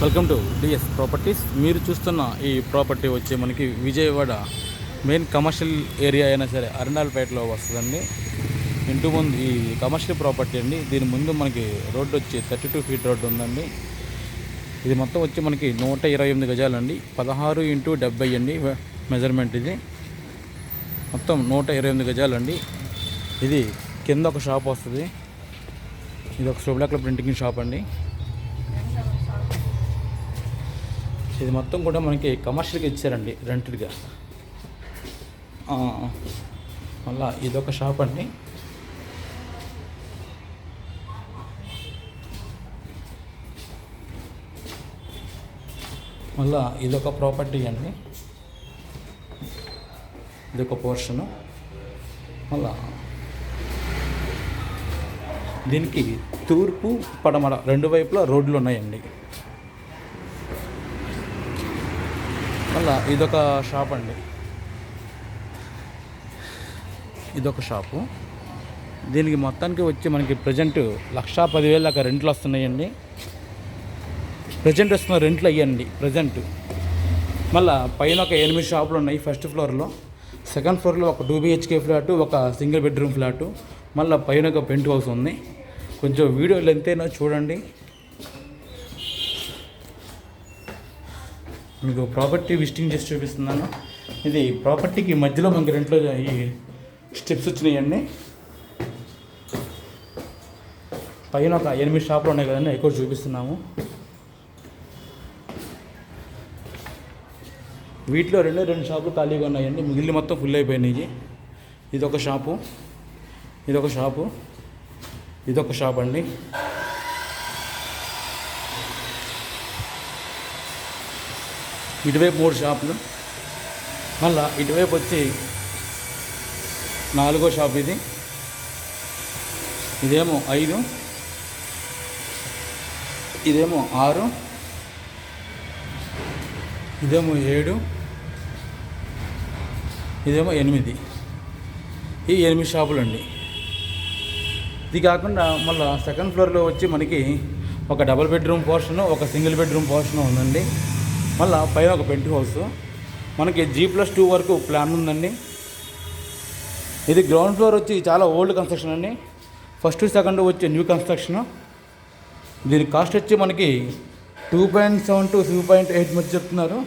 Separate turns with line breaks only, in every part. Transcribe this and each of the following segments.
Welcome to DS properties. మీరు చూస్తున్న ఈ ప్రాపర్టీ వచ్చి మనకి విజయవాడ మెయిన్ కమర్షియల్ ఏరియా అయినా సరే అరండాలపేటలో వస్తుందండి. ఇంటి ముందు ఈ కమర్షియల్ ప్రాపర్టీ అండి. దీని ముందు మనకి రోడ్డు వచ్చి 32 ఫీట్ రోడ్డు ఉందండి. ఇది మొత్తం వచ్చి మనకి 128 గజాలండి. 16x70 అండి మెజర్మెంట్. ఇది మొత్తం 128 గజాలండి. ఇది కింద ఒక షాప్ వస్తుంది. ఇది ఒక శుభ్లాక్ల ప్రింటింగ్ షాప్ అండి. ఇది మొత్తం కూడా మనకి కమర్షియల్గా ఇచ్చారండి, రెంటెడ్గా. మళ్ళా ఇదొక షాప్ అండి. మళ్ళా ఇదొక ప్రాపర్టీ అండి. ఇదొక పోర్షను. మళ్ళా దీనికి తూర్పు పడమర రెండు వైపులా రోడ్లు ఉన్నాయండి. మళ్ళా ఇదొక షాప్ అండి. ఇదొక షాపు. దీనికి మొత్తానికి వచ్చి మనకి ప్రజెంట్ 1,10,000 దాకా రెంట్లు వస్తున్నాయండి. ప్రజెంట్ వస్తున్న రెంట్లు అయ్యండి ప్రజెంట్. మళ్ళీ పైన ఒక 8 షాపులు ఉన్నాయి ఫస్ట్ ఫ్లోర్లో. సెకండ్ ఫ్లోర్లో ఒక 2 BHK ఫ్లాటు, ఒక సింగిల్ బెడ్రూమ్ ఫ్లాటు, మళ్ళీ పైన ఒక పెంట్ హౌస్ ఉంది. కొంచెం వీడియో లెంతైనా చూడండి. మీకు ప్రాపర్టీ విజిటింగ్ చేసి చూపిస్తున్నాను. ఇది ప్రాపర్టీకి మధ్యలో మనకి రెంట్లో ఈ స్టెప్స్ వచ్చినాయండి. పైన ఒక 8 షాపులు ఉన్నాయి కదండి, ఎక్కువ చూపిస్తున్నాము. వీటిలో 2 షాపులు ఖాళీగా ఉన్నాయండి, మిగిలిన మొత్తం ఫుల్ అయిపోయినాయి. ఇదొక షాపు, ఇదొక షాపు, ఇదొక షాప్ అండి. ఇటువైపు 3 షాపులు. మళ్ళా ఇటువైపు వచ్చి 4వ షాప్. ఇది ఇదేమో 5, ఇదేమో 6, ఇదేమో 7, ఇదేమో 8. ఈ 8 షాపులు అండి. ఇది కాకుండా మళ్ళీ సెకండ్ ఫ్లోర్లో వచ్చి మనకి ఒక డబుల్ బెడ్రూమ్ పోర్షను, ఒక సింగిల్ బెడ్రూమ్ పోర్షను ఉందండి. మళ్ళీ పైన ఒక పెంట్ హౌస్. మనకి G+2 వరకు ప్లాన్ ఉందండి. ఇది గ్రౌండ్ ఫ్లోర్ వచ్చి చాలా ఓల్డ్ కన్స్ట్రక్షన్ అండి. ఫస్ట్ సెకండ్ వచ్చి న్యూ కన్స్ట్రక్షన్. దీని కాస్ట్ వచ్చి మనకి 2.7 to 2.8 మధ్య చెప్తున్నారు.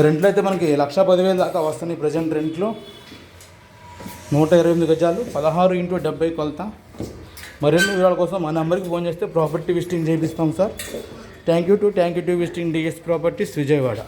రెంట్లు అయితే మనకి 1,10,000 దాకా వస్తున్నాయి ప్రజెంట్ రెంట్లు. 128 గజాలు, 16x70 కొలత. మరిన్ని వివరాల కోసం మా నెంబర్కి ఫోన్ చేస్తే ప్రాపర్టీ విజిటింగ్ చేపిస్తాం sir. Thank you to visiting DS properties Vijayawada.